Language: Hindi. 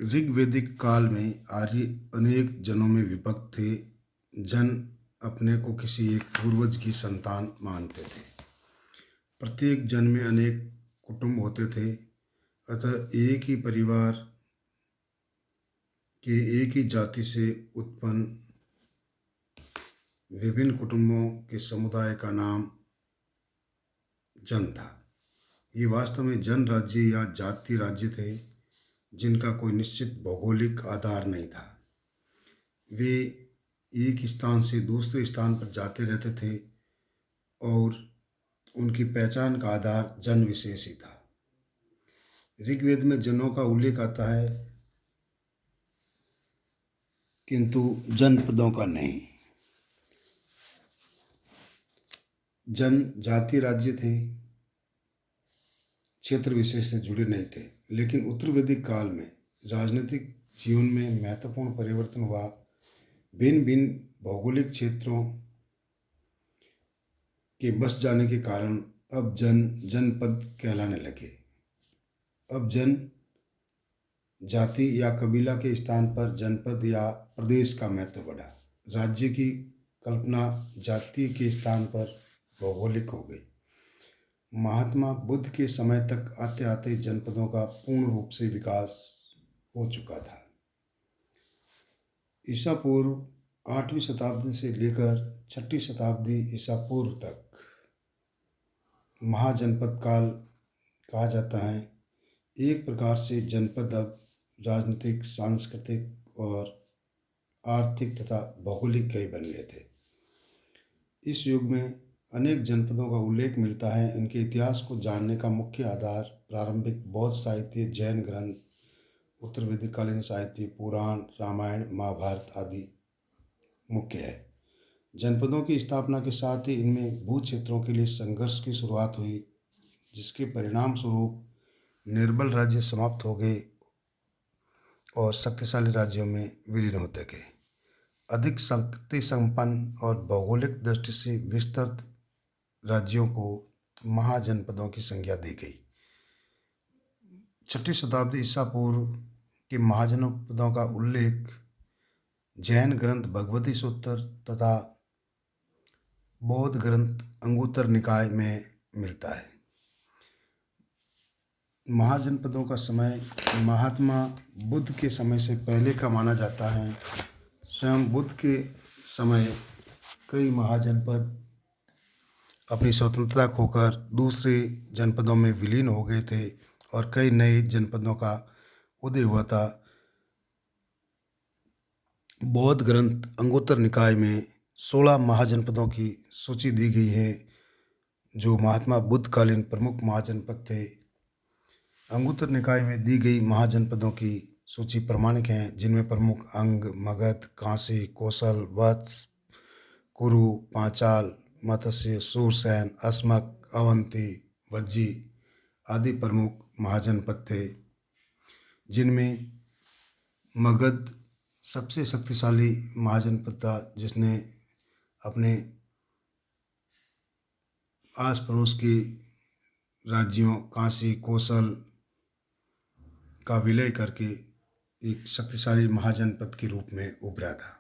ऋग्वैदिक काल में आर्य अनेक जनों में विभक्त थे। जन अपने को किसी एक पूर्वज की संतान मानते थे। प्रत्येक जन में अनेक कुटुंब होते थे, अतः एक ही परिवार के एक ही जाति से उत्पन्न विभिन्न कुटुंबों के समुदाय का नाम जन था। ये वास्तव में जन राज्य या जाति राज्य थे, जिनका कोई निश्चित भौगोलिक आधार नहीं था। वे एक स्थान से दूसरे स्थान पर जाते रहते थे और उनकी पहचान का आधार जन विशेष ही था। ऋग्वेद में जनों का उल्लेख आता है, किंतु जनपदों का नहीं। जन जाति राज्य थे, क्षेत्र विशेष से जुड़े नहीं थे। लेकिन उत्तर वैदिक काल में राजनीतिक जीवन में महत्वपूर्ण परिवर्तन हुआ। भिन्न भिन्न भौगोलिक क्षेत्रों के बस जाने के कारण अब जनपद कहलाने लगे। अब जन जाति या कबीला के स्थान पर जनपद या प्रदेश का महत्व बढ़ा। राज्य की कल्पना जाति के स्थान पर भौगोलिक हो गई। महात्मा बुद्ध के समय तक आते आते जनपदों का पूर्ण रूप से विकास हो चुका था। ईसा पूर्व 8वीं शताब्दी से लेकर 6ठी शताब्दी ईसा पूर्व तक महाजनपद काल कहा जाता है। एक प्रकार से जनपद अब राजनीतिक, सांस्कृतिक और आर्थिक तथा भौगोलिक कई बन गए थे। इस युग में अनेक जनपदों का उल्लेख मिलता है। इनके इतिहास को जानने का मुख्य आधार प्रारंभिक बौद्ध साहित्य, जैन ग्रंथ, उत्तर वैदिककालीन साहित्य, पुराण, रामायण, महाभारत आदि मुख्य है। जनपदों की स्थापना के साथ ही इनमें भू क्षेत्रों के लिए संघर्ष की शुरुआत हुई, जिसके परिणाम स्वरूप निर्बल राज्य समाप्त हो गए और शक्तिशाली राज्यों में विलीन होते गए। अधिक शक्ति संपन्न और भौगोलिक दृष्टि से विस्तृत राज्यों को महाजनपदों की संज्ञा दी गई। 6ठी शताब्दी ईसा पूर्व के महाजनपदों का उल्लेख जैन ग्रंथ भगवती सूत्र तथा बौद्ध ग्रंथ अंगुत्तर निकाय में मिलता है। महाजनपदों का समय महात्मा बुद्ध के समय से पहले का माना जाता है। स्वयं बुद्ध के समय कई महाजनपद अपनी स्वतंत्रता खोकर दूसरे जनपदों में विलीन हो गए थे और कई नए जनपदों का उदय हुआ था। बौद्ध ग्रंथ अंगुत्तर निकाय में 16 महाजनपदों की सूची दी गई है, जो महात्मा बुद्ध कालीन प्रमुख महाजनपद थे। अंगुत्तर निकाय में दी गई महाजनपदों की सूची प्रमाणिक हैं, जिनमें प्रमुख अंग, मगध, कांसी, कौशल, वत्स, कुरु, पांचाल, मत्स्य, सूरसेन, अस्मक, अवंती, वज्जी आदि प्रमुख महाजनपद थे, जिनमें मगध सबसे शक्तिशाली महाजनपद था, जिसने अपने आस पड़ोस के राज्यों कांसी, कौशल का विलय करके एक शक्तिशाली महाजनपद के रूप में उभरा था।